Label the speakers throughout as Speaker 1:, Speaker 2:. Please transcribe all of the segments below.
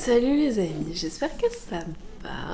Speaker 1: Salut les amis, j'espère que ça va.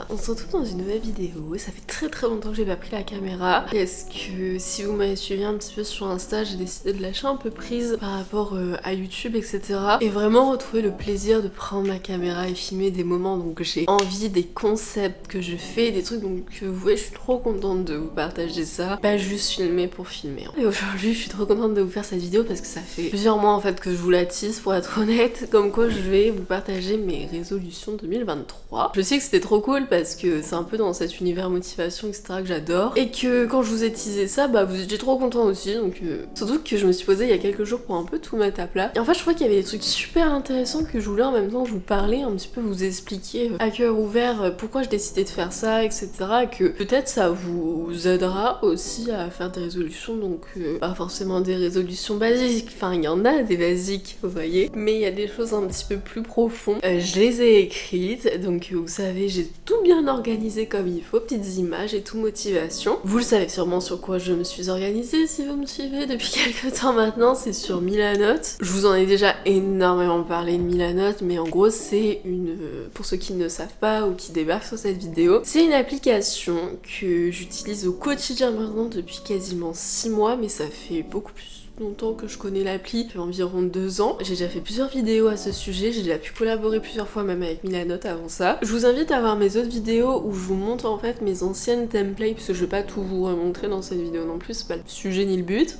Speaker 1: On se retrouve dans une nouvelle vidéo et ça fait très longtemps que j'ai pas pris la caméra parce que si vous m'avez suivi un petit peu sur Insta, j'ai décidé de lâcher un peu prise par rapport à YouTube, etc. Et vraiment retrouver le plaisir de prendre ma caméra et filmer des moments donc j'ai envie, des concepts que je fais, des trucs donc vous voyez, je suis trop contente de vous partager ça, pas juste filmer pour filmer. Et aujourd'hui je suis trop contente de vous faire cette vidéo parce que ça fait plusieurs mois en fait que je vous la tease pour être honnête, comme quoi je vais vous partager mes résolutions 2023. Je sais que c'était trop cool parce que c'est un peu dans cet univers motivation etc que j'adore et que quand je vous ai teasé ça vous étiez trop contents aussi donc surtout que je me suis posée il y a quelques jours pour un peu tout mettre à plat et en fait je trouvais qu'il y avait des trucs super intéressants que je voulais en même temps vous parler, un petit peu vous expliquer à cœur ouvert pourquoi je décidais de faire ça etc, et que peut-être ça vous aidera aussi à faire des résolutions donc pas forcément des résolutions basiques, enfin il y en a des basiques vous voyez, mais il y a des choses un petit peu plus profondes. Je les ai écrites donc vous savez j'ai tout bien organisé comme il faut, petites images et tout motivation. Vous le savez sûrement sur quoi je me suis organisée si vous me suivez depuis quelques temps maintenant, c'est sur Milanote. Je vous en ai déjà énormément parlé de Milanote, mais en gros c'est une, pour ceux qui ne savent pas ou qui débarquent sur cette vidéo, c'est une application que j'utilise au quotidien maintenant depuis quasiment 6 mois, mais ça fait beaucoup plus longtemps que je connais l'appli, depuis environ 2 ans. J'ai déjà fait plusieurs vidéos à ce sujet, j'ai déjà pu collaborer plusieurs fois même avec Milanote avant ça. Je vous invite à voir mes autres vidéos où je vous montre en fait mes anciennes templates, parce que je vais pas tout vous remontrer dans cette vidéo non plus, c'est pas le sujet ni le but.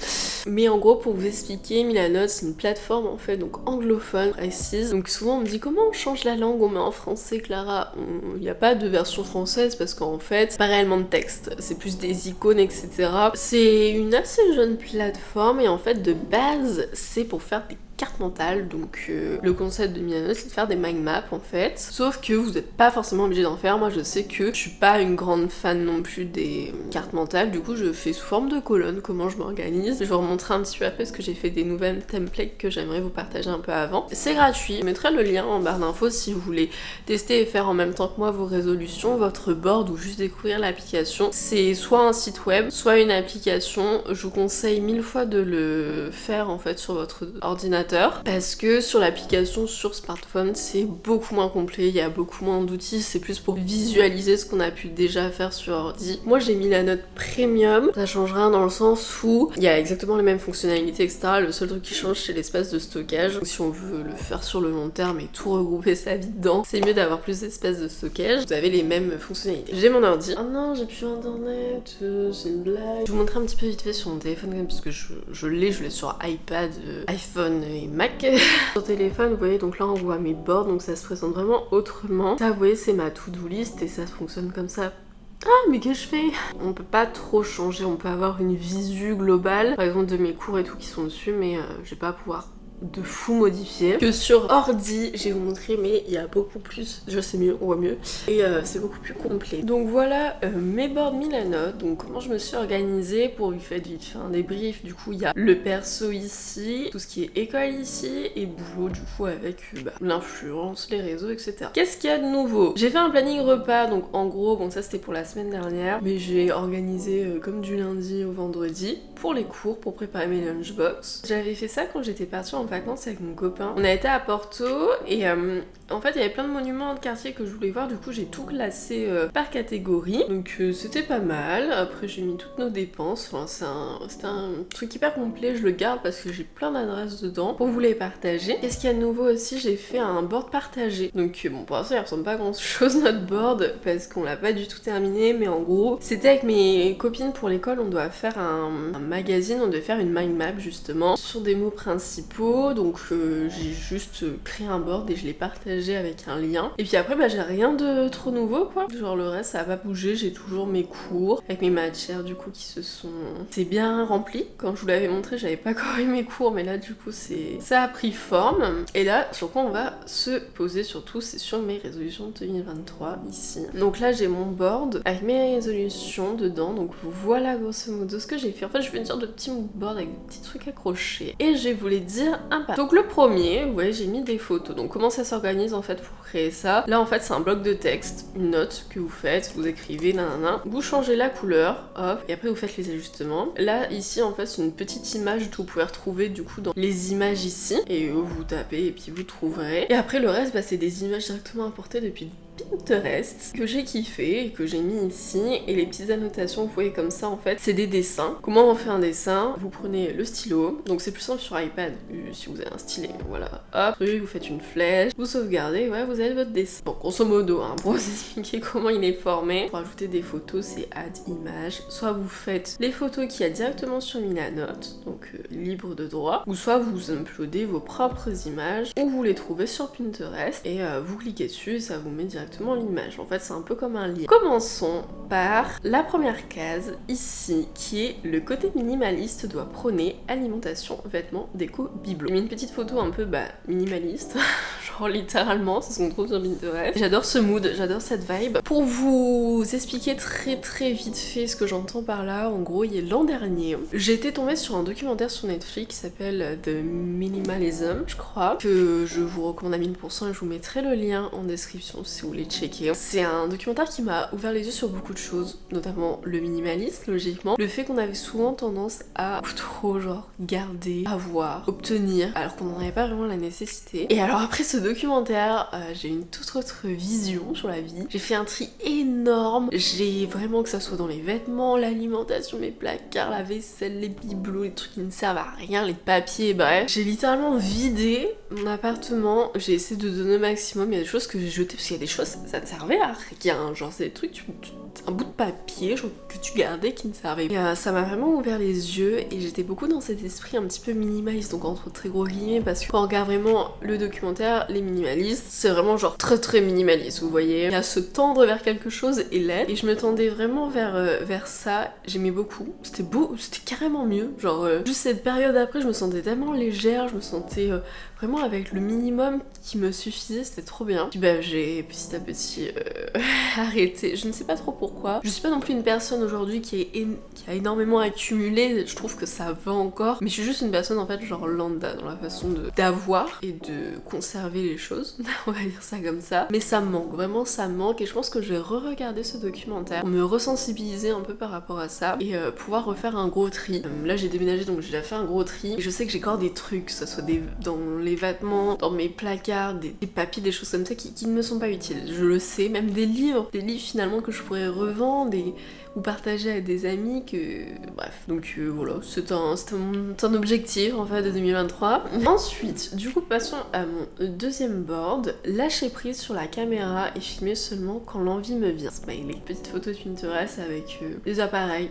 Speaker 1: Mais en gros pour vous expliquer, Milanote c'est une plateforme en fait donc anglophone précise. Donc souvent on me dit comment on change la langue, on met en français Clara. Il n'y a pas de version française parce qu'en fait c'est pas réellement de texte, c'est plus des icônes etc. C'est une assez jeune plateforme et en fait de base c'est pour faire des cartes mentales, donc le concept de Milanote c'est de faire des mind maps en fait, sauf que vous n'êtes pas forcément obligé d'en faire. Moi je sais que je suis pas une grande fan non plus des cartes mentales, du coup je fais sous forme de colonnes comment je m'organise. Je vais vous remontrer un petit peu après parce que j'ai fait des nouvelles templates que j'aimerais vous partager un peu avant. C'est gratuit, je mettrai le lien en barre d'infos si vous voulez tester et faire en même temps que moi vos résolutions, votre board ou juste découvrir l'application. C'est soit un site web, soit une application. Je vous conseille 1000 fois de le faire en fait sur votre ordinateur parce que sur l'application sur smartphone c'est beaucoup moins complet, il y a beaucoup moins d'outils, c'est plus pour visualiser ce qu'on a pu déjà faire sur ordi. Moi j'ai mis la note premium, ça change rien dans le sens où il y a exactement les mêmes fonctionnalités etc, le seul truc qui change c'est l'espace de stockage. Donc, si on veut le faire sur le long terme et tout regrouper sa vie dedans, c'est mieux d'avoir plus d'espace de stockage, vous avez les mêmes fonctionnalités. J'ai mon ordi, oh non j'ai plus internet, c'est une blague. Je vais vous montrer un petit peu vite fait sur mon téléphone quand même parce que je l'ai sur iPad, iPhone et Mac. Sur téléphone, vous voyez, donc là on voit mes boards, donc ça se présente vraiment autrement. Ça, vous voyez, c'est ma to-do list et ça fonctionne comme ça. Ah mais que je fais? On peut pas trop changer, on peut avoir une visu globale, par exemple de mes cours et tout qui sont dessus, mais je vais pas pouvoir de fou modifier. Que sur ordi, je vais vous montrer, mais il y a beaucoup plus, je sais mieux, on voit mieux, et c'est beaucoup plus complet. Donc voilà mes boards Milanote, donc comment je me suis organisée pour lui faire vite faire un débrief. Du coup il y a le perso ici, tout ce qui est école ici, et boulot du coup avec l'influence, les réseaux, etc. Qu'est-ce qu'il y a de nouveau? J'ai fait un planning repas, donc en gros, bon ça c'était pour la semaine dernière, mais j'ai organisé comme du lundi au vendredi pour les cours, pour préparer mes lunchbox. J'avais fait ça quand j'étais partie en vacances avec mon copain. On a été à Porto et en fait il y avait plein de monuments de quartier que je voulais voir, du coup j'ai tout classé par catégorie, donc c'était pas mal. Après j'ai mis toutes nos dépenses, enfin c'était un truc hyper complet, je le garde parce que j'ai plein d'adresses dedans pour vous les partager. Qu'est-ce qu'il y a de nouveau aussi? J'ai fait un board partagé, donc bon pour l'instant il ressemble pas à grand chose notre board parce qu'on l'a pas du tout terminé, mais en gros c'était avec mes copines pour l'école, on doit faire un magazine, on devait faire une mind map justement sur des mots principaux. Donc j'ai juste créé un board et je l'ai partagé avec un lien. Et puis après j'ai rien de trop nouveau quoi. Genre le reste ça a pas bougé, j'ai toujours mes cours avec mes matières du coup qui se sont... C'est bien rempli. Quand je vous l'avais montré j'avais pas encore eu mes cours, mais là du coup ça a pris forme. Et là sur quoi on va se poser surtout c'est sur mes résolutions 2023 ici. Donc là j'ai mon board avec mes résolutions dedans. Donc voilà grosso modo ce que j'ai fait. En fait je vais une sorte de petit mood board avec des petits trucs accrochés. Et je vais vous les dire un par. Donc le premier, vous voyez, j'ai mis des photos. Donc comment ça s'organise? organise en fait pour créer ça. Là en fait c'est un bloc de texte, une note que vous faites, vous écrivez nanana, vous changez la couleur, hop, et après vous faites les ajustements. Là ici en fait c'est une petite image que vous pouvez retrouver du coup dans les images ici, et vous tapez et puis vous trouverez. Et après le reste c'est des images directement importées depuis Pinterest que j'ai kiffé et que j'ai mis ici, et les petites annotations vous voyez comme ça en fait c'est des dessins. Comment on fait un dessin? Vous prenez le stylo, donc c'est plus simple sur iPad si vous avez un stylet, voilà, hop, vous faites une flèche, vous sauvegardez, ouais, vous avez votre dessin. Bon, grosso modo, pour vous expliquer comment il est formé, pour ajouter des photos c'est add image, soit vous faites les photos qu'il y a directement sur Milanote, donc libre de droit, ou soit vous uploadez vos propres images, ou vous les trouvez sur Pinterest, et vous cliquez dessus et ça vous met directement l'image. En fait c'est un peu comme un lien. Commençons par la première case ici qui est le côté minimaliste doit prôner alimentation, vêtements, déco, bibelot. J'ai mis une petite photo un peu minimaliste, genre littéralement, c'est ce qu'on trouve sur Pinterest. J'adore ce mood, j'adore cette vibe. Pour vous expliquer très vite fait ce que j'entends par là, en gros l'an dernier, j'ai été tombée sur un documentaire sur Netflix qui s'appelle The Minimalism, je crois, que je vous recommande à 1000% et je vous mettrai le lien en description si vous voulez checker. C'est un documentaire qui m'a ouvert les yeux sur beaucoup de choses, notamment le minimalisme, logiquement. Le fait qu'on avait souvent tendance à trop genre garder, avoir, obtenir, alors qu'on n'en avait pas vraiment la nécessité. Et alors après ce documentaire, j'ai une toute autre vision sur la vie. J'ai fait un tri énorme. J'ai vraiment, que ça soit dans les vêtements, l'alimentation, mes placards, la vaisselle, les bibelots, les trucs qui ne servent à rien, les papiers, bref. J'ai littéralement vidé mon appartement. J'ai essayé de donner au maximum. Il y a des choses que j'ai jetées parce qu'il y a des choses, ça ne servait à rien. Genre c'est des trucs, un bout de papier genre, que tu gardais qui ne servait pas. Et ça m'a vraiment ouvert les yeux et j'étais beaucoup dans cet esprit un petit peu minimaliste, donc entre très gros guillemets, parce que quand on regarde vraiment le documentaire, les minimalistes, c'est vraiment genre très minimaliste, vous voyez. Il y a se tendre vers quelque chose et l'être, et je me tendais vraiment vers ça. J'aimais beaucoup, c'était beau, c'était carrément mieux. Genre juste cette période après, je me sentais tellement légère, je me sentais vraiment avec le minimum qui me suffisait, c'était trop bien. Puis j'ai petit à petit arrêté, je ne sais pas trop pourquoi. Je suis pas non plus une personne aujourd'hui qui a énormément accumulé, je trouve que ça va encore, mais je suis juste une personne en fait genre lambda dans la façon d'avoir et de conserver les choses, on va dire ça comme ça. Mais ça me manque, vraiment ça me manque, et je pense que je vais re-regarder ce documentaire pour me resensibiliser un peu par rapport à ça et pouvoir refaire un gros tri. Là j'ai déménagé donc j'ai déjà fait un gros tri, et je sais que j'ai encore des trucs, que ce soit dans les vêtements, dans mes placards, des papiers, des choses comme ça qui ne me sont pas utiles. Je le sais, même des livres finalement que je pourrais revendre ou partager à des amis que... Bref. Donc voilà, c'est un objectif en fait de 2023. Ensuite, du coup, passons à mon deuxième board. Lâcher prise sur la caméra et filmer seulement quand l'envie me vient. Smiley. Petite photo de Pinterest avec des appareils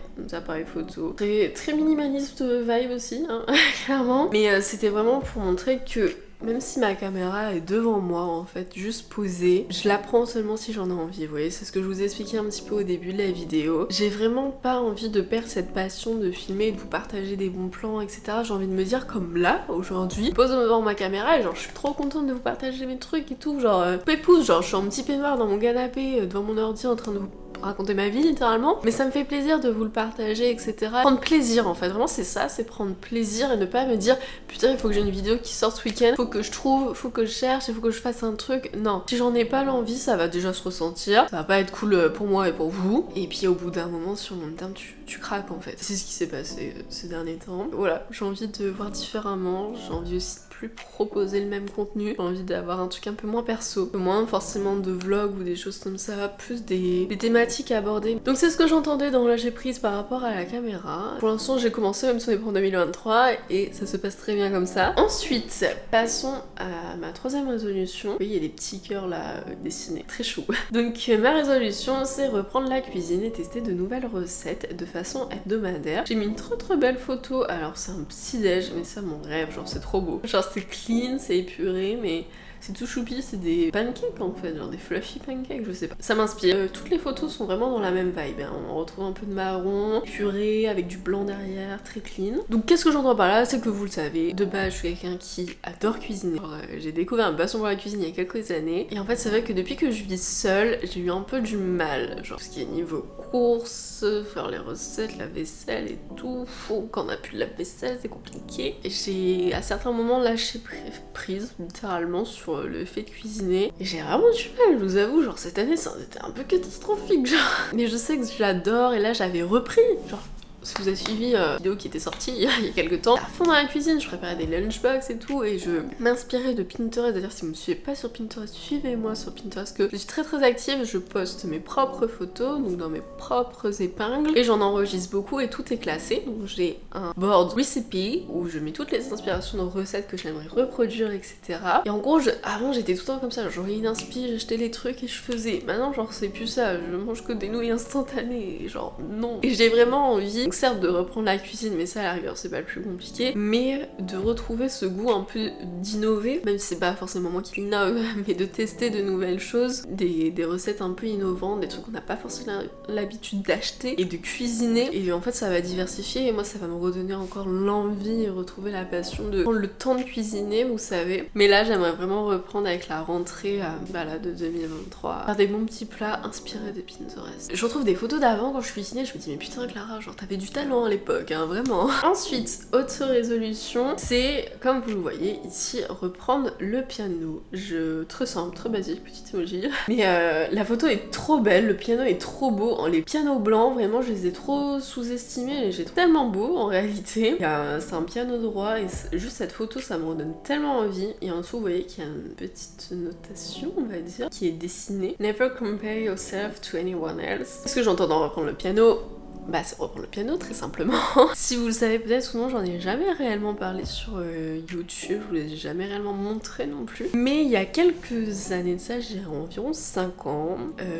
Speaker 1: photo. Très minimaliste vibe aussi, hein, clairement. Mais c'était vraiment pour montrer que même si ma caméra est devant moi en fait, juste posée, je la prends seulement si j'en ai envie, vous voyez, c'est ce que je vous ai expliqué un petit peu au début de la vidéo. J'ai vraiment pas envie de perdre cette passion de filmer et de vous partager des bons plans, etc. J'ai envie de me dire comme là, aujourd'hui, je pose devant ma caméra et genre je suis trop contente de vous partager mes trucs et tout, genre pépouze, genre je suis en petit peignoir dans mon canapé, devant mon ordi en train de vous raconter ma vie littéralement, mais ça me fait plaisir de vous le partager, etc. Prendre plaisir en fait, vraiment c'est ça, c'est prendre plaisir et ne pas me dire putain il faut que j'ai une vidéo qui sorte ce week-end, faut que je trouve, faut que je cherche, il faut que je fasse un truc. Non, si j'en ai pas l'envie, ça va déjà se ressentir, ça va pas être cool pour moi et pour vous, et puis au bout d'un moment sur le long terme tu craques en fait. C'est ce qui s'est passé ces derniers temps. Voilà, j'ai envie de voir différemment, j'ai envie aussi de plus proposer le même contenu, j'ai envie d'avoir un truc un peu moins perso, moins forcément de vlog ou des choses comme ça, plus des thématiques à aborder. Donc c'est ce que j'entendais dans lâcher prise par rapport à la caméra. Pour l'instant j'ai commencé même si on est pour 2023 et ça se passe très bien comme ça. Ensuite, passons à ma troisième résolution. Oui, il y a des petits cœurs là dessinés, très chou. Donc ma résolution c'est reprendre la cuisine et tester de nouvelles recettes de façon hebdomadaire. J'ai mis une trop belle photo, alors c'est un petit déj mais c'est mon rêve, genre c'est trop beau. Genre c'est clean, c'est épuré mais c'est tout choupi, c'est des pancakes en fait, genre des fluffy pancakes, je sais pas. Ça m'inspire. Toutes les photos sont vraiment dans la même vibe, hein. On retrouve un peu de marron, puré, avec du blanc derrière, très clean. Donc qu'est-ce que j'entends par là? C'est que vous le savez, de base je suis quelqu'un qui adore cuisiner. J'ai découvert un passion pour la cuisine il y a quelques années, et en fait c'est vrai que depuis que je vis seule, j'ai eu un peu du mal, genre ce qui est niveau courses, faire les recettes, la vaisselle et tout. Quand on a plus de la vaisselle c'est compliqué. Et j'ai à certains moments lâché prise littéralement sur sur le fait de cuisiner. Et j'ai vraiment du mal, je vous avoue, genre cette année ça a été un peu catastrophique, genre. Mais je sais que j'adore et là j'avais repris, genre. Si vous avez suivi la vidéo qui était sortie il y a quelques temps, à fond dans la cuisine, je préparais des lunchbox et tout, et je m'inspirais de Pinterest. D'ailleurs, si vous me suivez pas sur Pinterest, suivez-moi sur Pinterest, que je suis très active, je poste mes propres photos, donc dans mes propres épingles, et j'en enregistre beaucoup et tout est classé. Donc j'ai un board recipe où je mets toutes les inspirations de recettes que j'aimerais reproduire, etc. Et en gros, avant j'étais tout le temps comme ça, j'aurais une inspi, j'achetais les trucs et je faisais. Maintenant, genre, c'est plus ça, je mange que des nouilles instantanées, et genre, non. Et j'ai vraiment envie. Donc certes de reprendre la cuisine, mais ça à la rigueur c'est pas le plus compliqué, mais de retrouver ce goût un peu d'innover, même si c'est pas forcément moi qui l'innove, mais de tester de nouvelles choses, des recettes un peu innovantes, des trucs qu'on n'a pas forcément l'habitude d'acheter et de cuisiner, et en fait ça va diversifier et moi ça va me redonner encore l'envie et retrouver la passion de prendre le temps de cuisiner, vous savez. Mais là j'aimerais vraiment reprendre avec la rentrée de 2023, faire des bons petits plats inspirés de Pinterest. Je retrouve des photos d'avant quand je cuisinais, je me dis mais putain Clara, genre t'avais du talent à l'époque, hein, vraiment. Ensuite, autre résolution, c'est, comme vous le voyez ici, reprendre le piano. Très simple, très basique, petite emoji. Mais la photo est trop belle, le piano est trop beau. Les pianos blancs, vraiment, je les ai trop sous-estimés et j'ai tellement beau en réalité. C'est un piano droit et juste cette photo, ça me redonne tellement envie. Et en dessous, vous voyez qu'il y a une petite notation, on va dire, qui est dessinée. Never compare yourself to anyone else. Qu'est-ce que j'entends dans reprendre le piano? Bah c'est reprendre le piano très simplement. Si vous le savez peut-être ou non, j'en ai jamais réellement parlé sur YouTube, je vous l'ai jamais réellement montré non plus. Mais il y a quelques années de ça, j'ai environ 5 ans,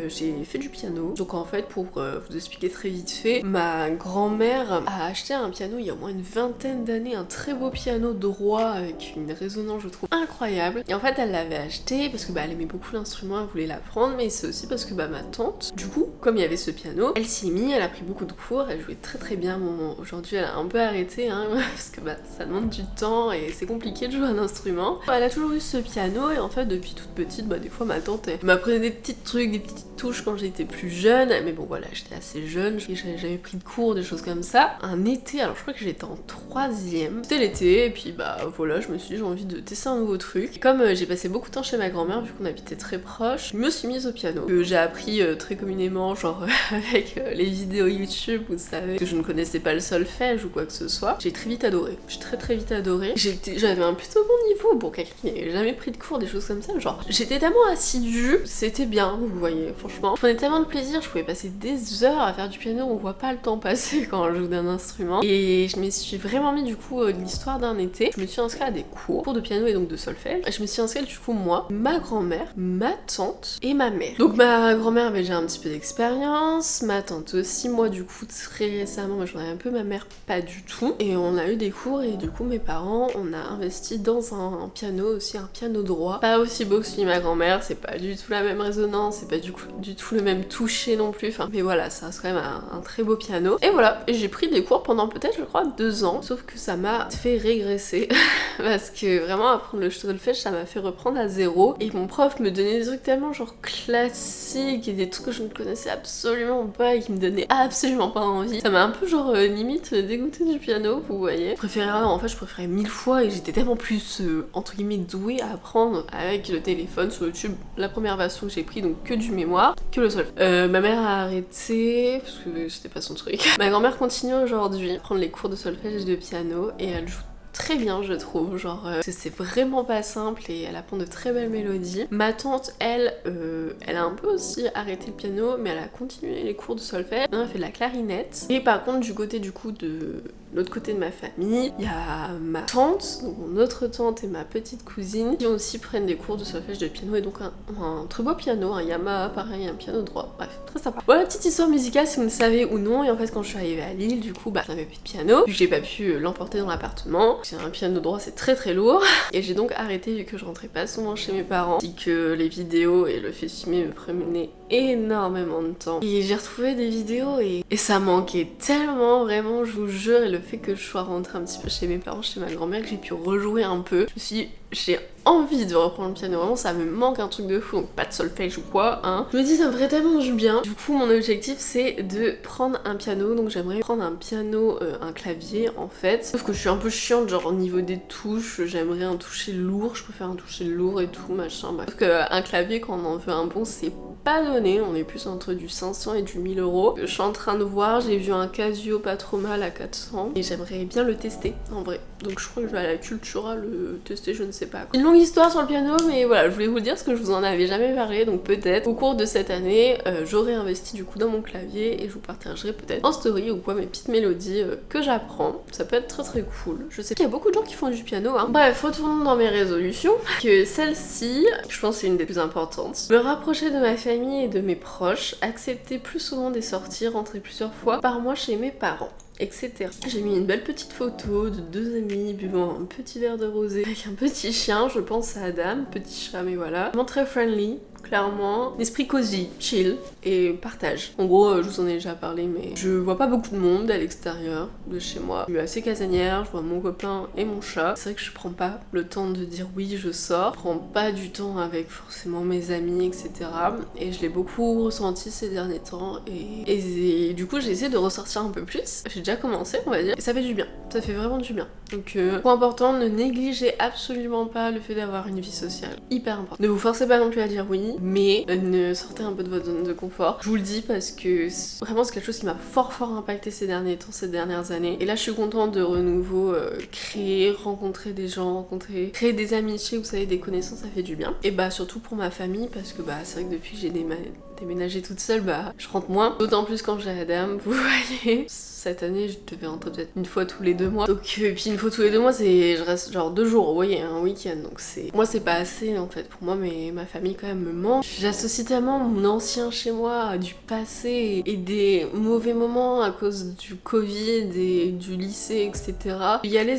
Speaker 1: j'ai fait du piano. Donc en fait, pour vous expliquer très vite fait, ma grand-mère a acheté un piano il y a au moins une vingtaine d'années, un très beau piano droit avec une résonance je trouve incroyable. Et en fait elle l'avait acheté parce que elle aimait beaucoup l'instrument, elle voulait l'apprendre, mais c'est aussi parce que ma tante, du coup, comme il y avait ce piano, elle s'y est mise, elle a pris beaucoup de cours, elle jouait très bien. Bon, aujourd'hui elle a un peu arrêté hein, parce que ça demande du temps et c'est compliqué de jouer un instrument. Elle a toujours eu ce piano et en fait depuis toute petite, des fois ma tante elle m'apprenait des petits trucs, des petites touches quand j'étais plus jeune, mais bon voilà, j'étais assez jeune, j'avais jamais pris de cours, des choses comme ça. Un été, alors je crois que j'étais en 3ème, c'était l'été et puis voilà, je me suis dit j'ai envie de tester un nouveau truc. Et comme j'ai passé beaucoup de temps chez ma grand-mère vu qu'on habitait très proche, je me suis mise au piano que j'ai appris très communément, genre avec les vidéos YouTube, vous savez, que je ne connaissais pas le solfège ou quoi que ce soit. J'ai très vite adoré, j'ai très vite adoré. J'avais un plutôt bon niveau pour quelqu'un qui n'avait jamais pris de cours, des choses comme ça, genre j'étais tellement assidue, c'était bien, vous voyez, franchement. Je prenais tellement de plaisir, je pouvais passer des heures à faire du piano, on voit pas le temps passer quand on joue d'un instrument. Et je me suis vraiment mis du coup l'histoire d'un été, je me suis inscrite à des cours de piano et donc de solfège. Je me suis inscrite du coup moi, ma grand-mère, ma tante et ma mère. Donc ma grand-mère avait déjà un petit peu d'expérience, ma tante aussi, moi du coup très récemment, moi j'en avais un peu, ma mère pas du tout. Et on a eu des cours et du coup mes parents, on a investi dans un piano aussi, un piano droit. Pas aussi beau que celui de ma grand-mère, c'est pas du tout la même résonance, c'est pas du tout le même toucher non plus. Enfin, mais voilà, ça reste quand même un très beau piano. Et voilà, et j'ai pris des cours pendant peut-être, je crois, 2 ans. Sauf que ça m'a fait régresser. Parce que vraiment, apprendre le solfège, ça m'a fait reprendre à zéro. Et mon prof me donnait des trucs tellement genre classiques et des trucs que je ne connaissais absolument pas et qui me donnaient absolument pas envie. Ça m'a un peu genre limite dégoûté du piano, vous voyez. Je préférais 1000 fois et j'étais tellement plus entre guillemets douée à apprendre avec le téléphone sur YouTube. La première version que j'ai pris, donc que du mémoire, que le solfège. Ma mère a arrêté parce que c'était pas son truc. Ma grand-mère continue aujourd'hui à prendre les cours de solfège et de piano et elle joue très bien je trouve, genre c'est vraiment pas simple et elle apprend de très belles mélodies. Ma tante elle a un peu aussi arrêté le piano mais elle a continué les cours de solfège, elle fait de la clarinette. Et par contre du côté du coup de l'autre côté de ma famille, il y a ma tante, donc mon autre tante et ma petite cousine qui aussi prennent des cours de solfège de piano et donc un très beau piano, un Yamaha pareil, un piano droit, bref, très sympa. Voilà, petite histoire musicale si vous ne savez ou non. Et en fait quand je suis arrivée à Lille du coup j'avais plus de piano, vu que j'ai pas pu l'emporter dans l'appartement. C'est un piano droit, c'est très lourd et j'ai donc arrêté vu que je rentrais pas souvent chez mes parents, ainsi que les vidéos et le fait de filmer me prenaient énormément de temps. Et j'ai retrouvé des vidéos et ça manquait tellement, vraiment je vous jure. Et le fait que je sois rentrée un petit peu chez mes parents, chez ma grand-mère, que j'ai pu rejouer un peu, je me suis dit j'ai envie de reprendre le piano, vraiment ça me manque un truc de fou, donc pas de solfège ou quoi, hein. Je me dis ça me ferait tellement du bien. Du coup mon objectif c'est de prendre un piano, donc j'aimerais prendre un piano, un clavier en fait. Sauf que je suis un peu chiante, genre au niveau des touches, j'aimerais un toucher lourd, je préfère un toucher lourd et tout, machin, bref. Sauf qu'un clavier quand on en veut un bon c'est pas donné, on est plus entre du 500 et du 1000 euros. Je suis en train de voir, j'ai vu un Casio pas trop mal à 400 et j'aimerais bien le tester en vrai. Donc je crois que je vais à la Cultura le tester, je ne sais pas. Une longue histoire sur le piano, mais voilà, je voulais vous le dire parce que je vous en avais jamais parlé, donc peut-être au cours de cette année, j'aurai investi du coup dans mon clavier et je vous partagerai peut-être en story ou quoi mes petites mélodies que j'apprends. Ça peut être très très cool. Je sais qu'il y a beaucoup de gens qui font du piano, hein. Bref, retournons dans mes résolutions. Que celle-ci, je pense que c'est une des plus importantes. Me rapprocher de ma famille et de mes proches, accepter plus souvent des sorties, rentrer plusieurs fois par mois chez mes parents, etc. J'ai mis une belle petite photo de deux amis buvant un petit verre de rosé avec un petit chien, je pense à Adam, petit chat mais voilà. Vraiment très friendly, clairement. Esprit cosy, chill et partage. En gros, je vous en ai déjà parlé, mais je vois pas beaucoup de monde à l'extérieur de chez moi. Je suis assez casanière, je vois mon copain et mon chat. C'est vrai que je prends pas le temps de dire oui, je sors. Je prends pas du temps avec forcément mes amis, etc. Et je l'ai beaucoup ressenti ces derniers temps. Et du coup, j'ai essayé de ressortir un peu plus. J'ai déjà commencé, on va dire. Et ça fait du bien. Ça fait vraiment du bien. Donc, point important, ne négligez absolument pas le fait d'avoir une vie sociale. Hyper important. Ne vous forcez pas non plus à dire oui, mais ne sortez un peu de votre zone de confort. Je vous le dis parce que vraiment c'est quelque chose qui m'a fort impacté ces derniers temps, ces dernières années. Et là je suis contente de renouveau créer, rencontrer des gens, créer des amitiés, vous savez, des connaissances, ça fait du bien. Et bah surtout pour ma famille parce que bah c'est vrai que depuis que j'ai déménagé toute seule, bah je rentre moins. D'autant plus quand j'ai Adam, vous voyez. Cette année, je devais rentrer peut-être une fois tous les 2 mois. Donc, puis une fois tous les 2 mois, je reste genre 2 jours, vous voyez, un week-end. Donc moi, c'est pas assez en fait. Pour moi, mais ma famille quand même me manque. J'associe tellement mon ancien chez moi à du passé et des mauvais moments à cause du Covid et du lycée, etc. Y aller,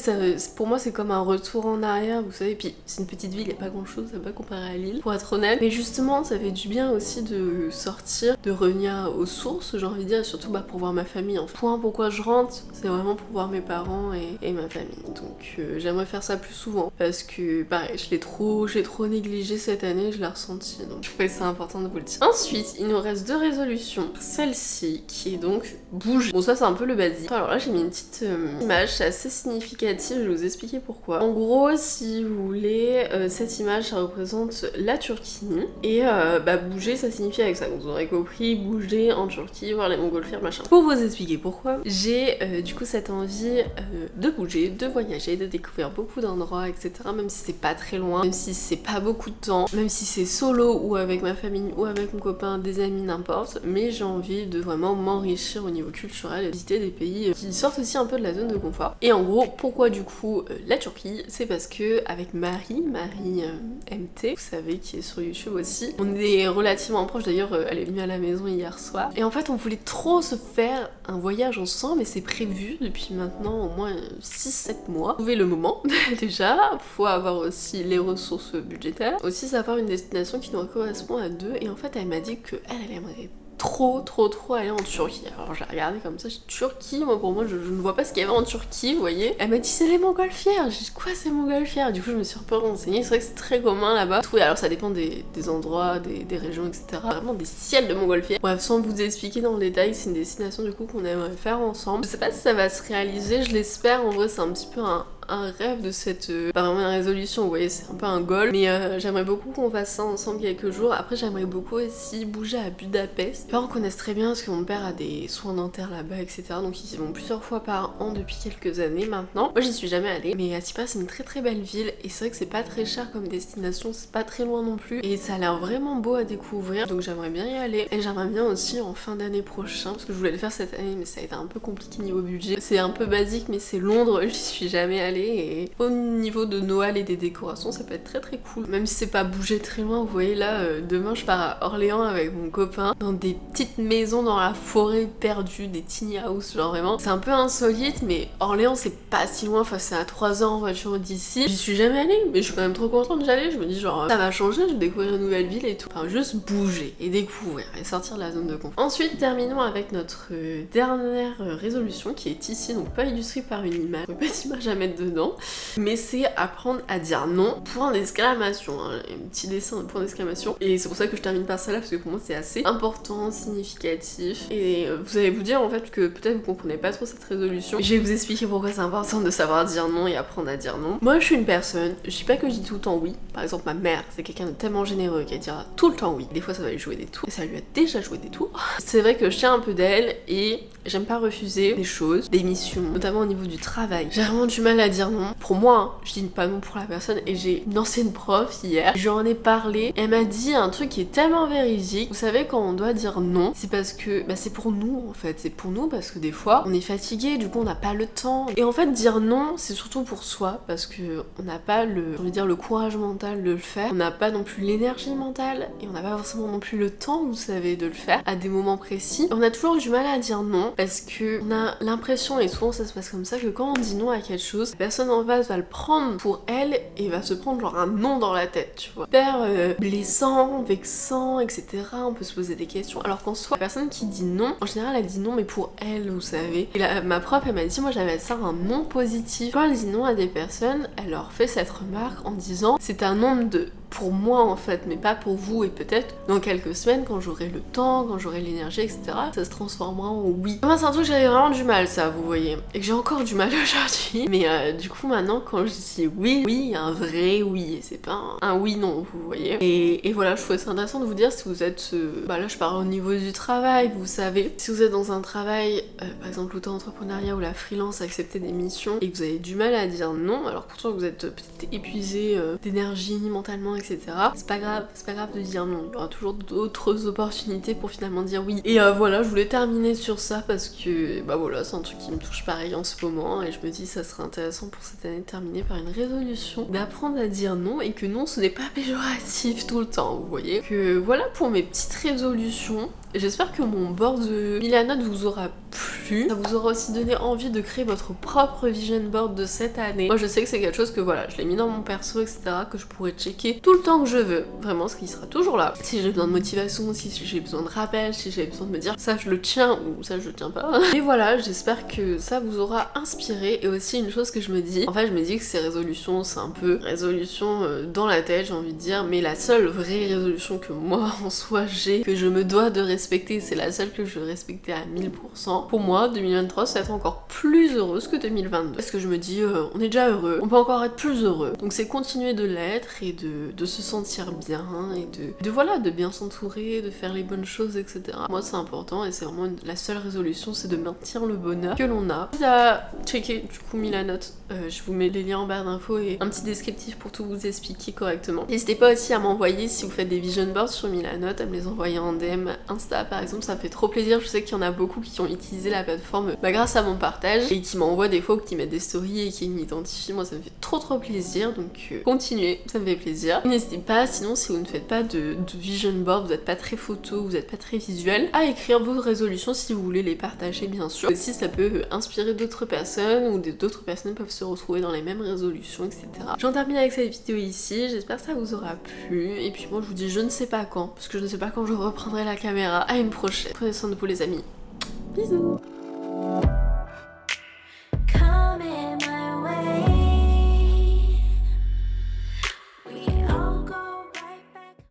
Speaker 1: pour moi, c'est comme un retour en arrière, vous savez. Puis c'est une petite ville, y a pas grand-chose, ça va pas comparer à Lille, pour être honnête. Mais justement, ça fait du bien aussi de sortir, de revenir aux sources, j'ai envie de dire, et surtout pour voir ma famille. En point pourquoi je rentre, c'est vraiment pour voir mes parents et ma famille. Donc j'aimerais faire ça plus souvent parce que pareil, je l'ai trop négligé cette année, je l'ai ressenti. Donc je trouvais ça important de vous le dire. Ensuite, il nous reste 2 résolutions. Celle-ci qui est donc bouger. Bon ça c'est un peu le basique. Alors là j'ai mis une petite image, c'est assez significative, je vais vous expliquer pourquoi. En gros, si vous voulez, cette image ça représente la Turquie et bouger ça signifie avec ça. Donc, vous aurez compris, bouger en Turquie, voir les montgolfières, machin. Pour vous expliquer pourquoi, j'ai du coup cette envie de bouger, de voyager, de découvrir beaucoup d'endroits, etc. Même si c'est pas très loin, même si c'est pas beaucoup de temps, même si c'est solo ou avec ma famille ou avec mon copain, des amis, n'importe. Mais j'ai envie de vraiment m'enrichir au niveau culturel et visiter des pays qui sortent aussi un peu de la zone de confort. Et en gros, pourquoi du coup la Turquie? C'est parce que avec Marie MT, vous savez, qui est sur YouTube aussi, on est relativement proches. D'ailleurs, elle est venue à la maison hier soir. Et en fait, on voulait trop se faire un voyage ensemble et c'est prévu depuis maintenant au moins 6-7 mois. Trouver le moment déjà, faut avoir aussi les ressources budgétaires, aussi savoir une destination qui nous correspond à deux. Et en fait elle m'a dit que elle aimerait trop aller en Turquie. Alors j'ai regardé comme ça, j'ai dit Turquie, moi pour moi je ne vois pas ce qu'il y avait en Turquie, vous voyez. Elle m'a dit c'est les montgolfières. J'ai dit quoi c'est montgolfières? Du coup je me suis un peu renseignée, c'est vrai que c'est très commun là-bas. Oui, alors ça dépend des endroits, des régions, etc. Vraiment des ciels de montgolfières. Bref, sans vous expliquer dans le détail, c'est une destination du coup qu'on aimerait faire ensemble. Je sais pas si ça va se réaliser, je l'espère. En vrai c'est un petit peu un rêve de cette... pas vraiment une résolution, vous voyez, c'est un peu un goal. Mais j'aimerais beaucoup qu'on fasse ça ensemble quelques jours. Après, j'aimerais beaucoup aussi bouger à Budapest. Mes parents connaissent très bien parce que mon père a des soins dentaires là-bas, etc. Donc ils y vont plusieurs fois par an depuis quelques années maintenant. Moi, j'y suis jamais allée. Mais Aspire, c'est une très belle ville. Et c'est vrai que c'est pas très cher comme destination. C'est pas très loin non plus. Et ça a l'air vraiment beau à découvrir. Donc j'aimerais bien y aller. Et j'aimerais bien aussi en fin d'année prochaine, parce que je voulais le faire cette année, mais ça a été un peu compliqué niveau budget. C'est un peu basique, mais c'est Londres. J'y suis jamais allée. Et au niveau de Noël et des décorations, ça peut être très cool. Même si c'est pas bouger très loin, vous voyez là, demain je pars à Orléans avec mon copain, dans des petites maisons dans la forêt perdue, des tiny house, genre vraiment. C'est un peu insolite, mais Orléans c'est pas si loin, enfin c'est à 3 heures en voiture d'ici. J'y suis jamais allée, mais je suis quand même trop contente d'y aller. Je me dis genre, ça va changer, je vais découvrir une nouvelle ville et tout. Enfin juste bouger et découvrir et sortir de la zone de confort. Ensuite, terminons avec notre dernière résolution qui est ici, donc pas illustrée par une image. Pas d'image à mettre dedans. Mais c'est apprendre à dire non, point d'exclamation, hein, un petit dessin de point d'exclamation. Et c'est pour ça que je termine par ça là, parce que pour moi c'est assez important, significatif. Et vous allez vous dire en fait que peut-être vous comprenez pas trop cette résolution. Je vais vous expliquer pourquoi c'est important de savoir dire non et apprendre à dire non. Moi je suis une personne, je dis pas que je dis tout le temps oui. Par exemple ma mère, c'est quelqu'un de tellement généreux qu'elle dira tout le temps oui. Des fois ça va lui jouer des tours, et ça lui a déjà joué des tours. C'est vrai que je tiens un peu d'elle et j'aime pas refuser des choses, des missions, notamment au niveau du travail. J'ai vraiment du mal à dire non. Pour moi, hein, je dis pas non pour la personne, et j'ai une ancienne prof hier, je lui en ai parlé, elle m'a dit un truc qui est tellement véridique. Vous savez, quand on doit dire non, c'est parce que c'est pour nous en fait, c'est pour nous parce que des fois on est fatigué, du coup on n'a pas le temps. Et en fait dire non, c'est surtout pour soi parce que on n'a pas le courage mental de le faire, on n'a pas non plus l'énergie mentale et on n'a pas forcément non plus le temps, vous savez, de le faire à des moments précis. On a toujours du mal à dire non parce que on a l'impression, et souvent ça se passe comme ça, que quand on dit non à quelque chose, la personne en face va le prendre pour elle et va se prendre genre un non dans la tête, tu vois. Hyper blessant, vexant, etc. On peut se poser des questions. Alors qu'en soi, la personne qui dit non, en général elle dit non mais pour elle, vous savez. Et là, ma prof elle m'a dit, moi j'avais ça un non positif. Quand elle dit non à des personnes, elle leur fait cette remarque en disant c'est un non pour moi en fait, mais pas pour vous, et peut-être dans quelques semaines, quand j'aurai le temps, quand j'aurai l'énergie, etc., ça se transformera en oui. Moi c'est un truc que j'avais vraiment du mal, ça, vous voyez, et que j'ai encore du mal aujourd'hui, mais du coup maintenant quand je dis oui, oui, il y a un vrai oui, et c'est pas un oui non, vous voyez. Et voilà, je trouvais ça intéressant de vous dire si vous êtes, là je parle au niveau du travail, vous savez, si vous êtes dans un travail, par exemple l'auto-entrepreneuriat ou la freelance, accepter des missions, et que vous avez du mal à dire non, alors pourtant vous êtes peut-être épuisé d'énergie, mentalement, etc. C'est pas grave de dire non, il y aura toujours d'autres opportunités pour finalement dire oui. Et voilà, je voulais terminer sur ça parce que voilà, c'est un truc qui me touche pareil en ce moment, et je me dis ça serait intéressant pour cette année de terminer par une résolution d'apprendre à dire non, et que non ce n'est pas péjoratif tout le temps, vous voyez. Que voilà pour mes petites résolutions. J'espère que mon board de Milanote vous aura plu. Ça vous aura aussi donné envie de créer votre propre vision board de cette année. Moi je sais que c'est quelque chose que voilà, je l'ai mis dans mon perso, etc., que je pourrais checker tout le temps que je veux. Vraiment, ce qui sera toujours là. Si j'ai besoin de motivation, si j'ai besoin de rappel, si j'ai besoin de me dire ça je le tiens ou ça je le tiens pas. Et voilà, j'espère que ça vous aura inspiré. Et aussi une chose que je me dis, en fait je me dis que ces résolutions, c'est un peu résolution dans la tête, j'ai envie de dire, mais la seule vraie résolution que moi en soi j'ai, que je me dois de respecter, c'est la seule que je veux respecter à 1000%. Pour moi, 2023, ça va être encore plus heureuse que 2022. Parce que je me dis, on est déjà heureux, on peut encore être plus heureux. Donc c'est continuer de l'être et de se sentir bien et de bien s'entourer, de faire les bonnes choses, etc. Moi c'est important et c'est vraiment la seule résolution, c'est de maintenir le bonheur que l'on a. Si à checker du coup Milanote, je vous mets les liens en barre d'infos et un petit descriptif pour tout vous expliquer correctement. N'hésitez pas aussi à m'envoyer si vous faites des vision boards sur Milanote, à me les envoyer en DM Insta par exemple, ça me fait trop plaisir. Je sais qu'il y en a beaucoup qui ont utilisé la plateforme grâce à mon partage et qui m'envoient des fois ou qui mettent des stories et qui m'identifient. Moi ça me fait trop plaisir, donc continuez, ça me fait plaisir. N'hésitez pas, sinon si vous ne faites pas de vision board, vous n'êtes pas très photo, vous n'êtes pas très visuel, à écrire vos résolutions si vous voulez les partager bien sûr. Aussi ça peut inspirer d'autres personnes ou d'autres personnes peuvent se retrouver dans les mêmes résolutions, etc. J'en termine avec cette vidéo ici, j'espère que ça vous aura plu et puis moi je vous dis je ne sais pas quand, parce que je ne sais pas quand je reprendrai la caméra. À une prochaine. Prenez soin de vous les amis. Bisous.